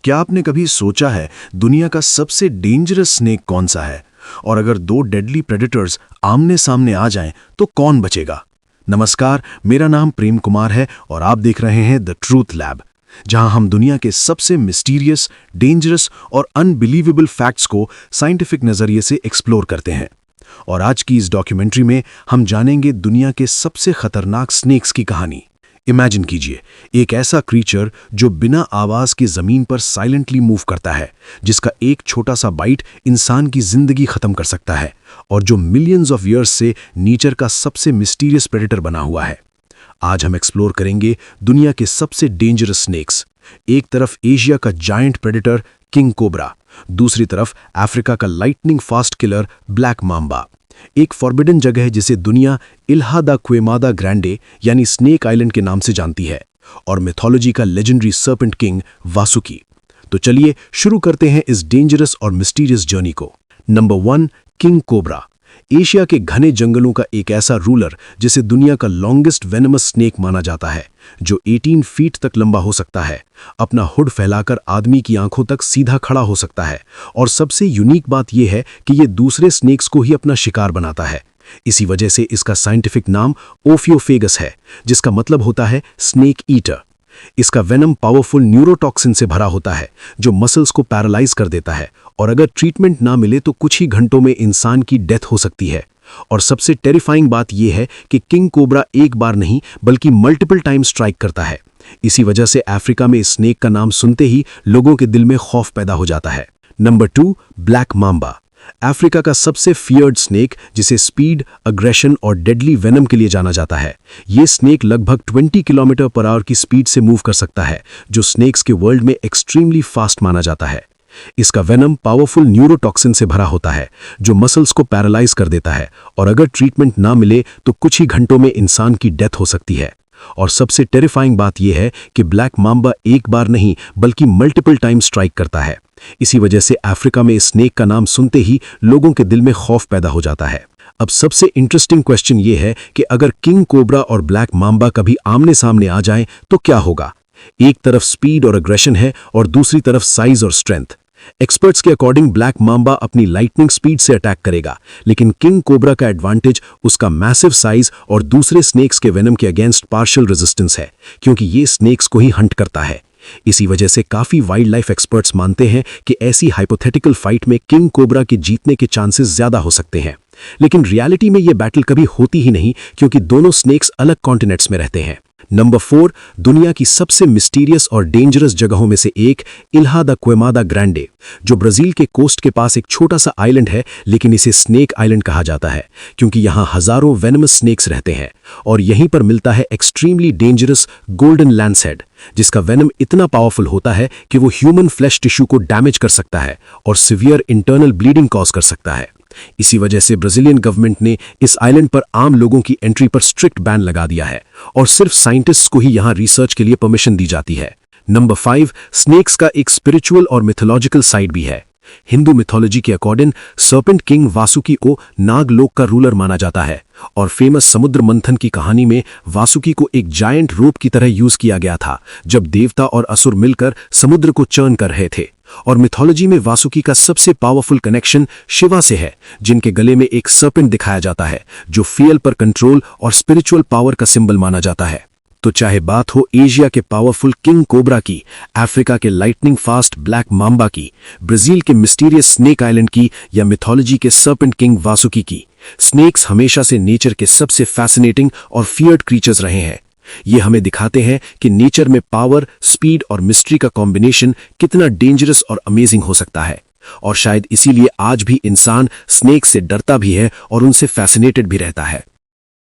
क्या आपने कभी सोचा है दुनिया का सबसे डेंजरस स्नेक कौन सा है? और अगर दो डेडली प्रेडेटर्स आमने सामने आ जाएं तो कौन बचेगा? नमस्कार, मेरा नाम प्रेम कुमार है और आप देख रहे हैं द ट्रूथ लैब, जहां हम दुनिया के सबसे मिस्टीरियस, डेंजरस और अनबिलीवेबल फैक्ट्स को साइंटिफिक नजरिए से एक्सप्लोर करते हैं। और आज की इस डॉक्यूमेंट्री में हम जानेंगे दुनिया के सबसे खतरनाक स्नेक्स की कहानी। इमेजिन कीजिए, एक ऐसा क्रीचर जो बिना आवाज के जमीन पर साइलेंटली मूव करता है, जिसका एक छोटा सा बाइट इंसान की जिंदगी खत्म कर सकता है और जो मिलियंस ऑफ ईयर्स से नेचर का सबसे मिस्टीरियस प्रेडेटर बना हुआ है। आज हम एक्सप्लोर करेंगे दुनिया के सबसे डेंजरस स्नेक्स। एक तरफ एशिया का जायंट प्रेडेटर किंग कोबरा, दूसरी तरफ अफ्रीका का lightning fast killer black mamba. एक फॉरबिडन जगह है जिसे दुनिया इल्हा दा क्वेमादा ग्रैंडे यानी स्नेक आइलैंड के नाम से जानती है, और मिथोलॉजी का लेजेंडरी सर्पेंट किंग वासुकी। तो चलिए शुरू करते हैं इस डेंजरस और मिस्टीरियस जर्नी को। Number 1, king cobra. एशिया के घने जंगलों का एक ऐसा रूलर जिसे दुनिया का लॉन्गेस्ट वेनमस स्नेक माना जाता है, जो 18 फीट तक लंबा हो सकता है, अपना हुड फैलाकर आदमी की आंखों तक सीधा खड़ा हो सकता है, और सबसे यूनिक बात यह है कि यह दूसरे स्नेक्स को ही अपना शिकार बनाता है। इसी वजह से इसका साइंटिफिक नाम ओफियोफेगस है, जिसका मतलब होता है स्नेक ईटर। इसका वेनम पावरफुल न्यूरोटॉक्सिन से भरा होता है, जो मसल्स को पैरालाइज कर देता है, और अगर ट्रीटमेंट ना मिले तो कुछ ही घंटों में इंसान की डेथ हो सकती है। और सबसे टेरिफाइंग बात यह है कि किंग कोबरा एक बार नहीं बल्कि मल्टीपल टाइम स्ट्राइक करता है। इसी वजह से अफ्रीका में इस स्नेक का नाम सुनते ही लोगों के दिल में खौफ पैदा हो जाता है। Number 2, black mamba. अफ्रीका का सबसे फियर्ड स्नेक, जिसे स्पीड, अग्रेशन और डेडली वेनम के लिए जाना जाता है। ये स्नेक लगभग 20 किलोमीटर पर आवर की स्पीड से मूव कर सकता है, जो स्नेक्स के वर्ल्ड में एक्सट्रीमली फास्ट माना जाता है। इसका वेनम पावरफुल न्यूरोटॉक्सिन से भरा होता है, जो मसल्स को पैरालाइज कर देता है, और अगर ट्रीटमेंट ना मिले तो कुछ ही घंटों में इंसान की डेथ हो सकती है। और सबसे टेरिफाइंग बात यह है कि ब्लैक माम्बा एक बार नहीं बल्कि मल्टीपल टाइम स्ट्राइक करता है। इसी वजह से अफ्रीका में इस स्नेक का नाम सुनते ही लोगों के दिल में खौफ पैदा हो जाता है। अब सबसे इंटरेस्टिंग क्वेश्चन यह है कि अगर किंग कोबरा और ब्लैक माम्बा कभी आमने सामने आ जाएं तो क्या होगा? एक तरफ स्पीड और अग्रेशन है और दूसरी तरफ साइज और स्ट्रेंथ। एक्सपर्ट्स के अकॉर्डिंग ब्लैक माम्बा अपनी लाइटनिंग स्पीड से अटैक करेगा, लेकिन किंग कोबरा का एडवांटेज उसका मैसिव साइज और दूसरे स्नेक्स के वेनम के अगेंस्ट पार्शियल रेजिस्टेंस है, क्योंकि ये स्नेक्स को ही हंट करता है। इसी वजह से काफी वाइल्ड लाइफ एक्सपर्ट्स मानते हैं कि ऐसी हाइपोथेटिकल फाइट में किंग कोबरा के जीतने के चांसेस ज्यादा हो सकते हैं। लेकिन रियलिटी में यह बैटल कभी होती ही नहीं, क्योंकि दोनों स्नेक्स अलग कॉन्टिनेंट्स में रहते हैं। नंबर 4, दुनिया की सबसे मिस्टीरियस और डेंजरस जगहों में से एक, इल्हा दा क्वेमादा ग्रैंडे, जो ब्राजील के कोस्ट के पास एक छोटा सा आइलैंड है, लेकिन इसे स्नेक आइलैंड कहा जाता है क्योंकि यहाँ हजारों वेनमस स्नेक्स रहते हैं। और यहीं पर मिलता है एक्सट्रीमली डेंजरस गोल्डन लैंसहेड, जिसका वेनम इतना पावरफुल होता है कि वो ह्यूमन फ्लैश टिश्यू को डैमेज कर सकता है और सिवियर इंटरनल ब्लीडिंग कॉज कर सकता है। इसी वजह से ब्राजीलियन गवर्नमेंट ने इस आइलैंड पर आम लोगों की एंट्री पर स्ट्रिक्ट बैन लगा दिया है, और सिर्फ साइंटिस्ट्स को ही यहां रिसर्च के लिए परमिशन दी जाती है। नंबर 5, स्नेक्स का एक स्पिरिचुअल और मिथोलॉजिकल साइड भी है। हिंदू मिथोलॉजी के अकॉर्डिंग सर्पेंट किंग वासुकी को नागलोक का रूलर माना जाता है, और फेमस समुद्र मंथन की कहानी में वासुकी को एक जायंट रोप की तरह यूज किया गया था, जब देवता और असुर मिलकर समुद्र को चर्न कर रहे थे। और मिथोलॉजी में वासुकी का सबसे पावरफुल कनेक्शन शिवा से है, जिनके गले में एक सर्पेंट दिखाया जाता है, जो फियल पर कंट्रोल और स्पिरिचुअल पावर का सिंबल माना जाता है। तो चाहे बात हो एशिया के पावरफुल किंग कोबरा की, अफ्रीका के लाइटनिंग फास्ट ब्लैक माम्बा की, ब्राजील के मिस्टीरियस स्नेक आइलैंड की, या मिथोलॉजी के सर्पेंट किंग वासुकी की, स्नेक्स हमेशा से नेचर के सबसे फैसिनेटिंग और फियर्ड क्रीचर्स रहे हैं। ये हमें दिखाते हैं कि नेचर में पावर, स्पीड और मिस्ट्री का कॉम्बिनेशन कितना डेंजरस और अमेजिंग हो सकता है। और शायद इसीलिए आज भी इंसान स्नेक से डरता भी है और उनसे फैसिनेटेड भी रहता है।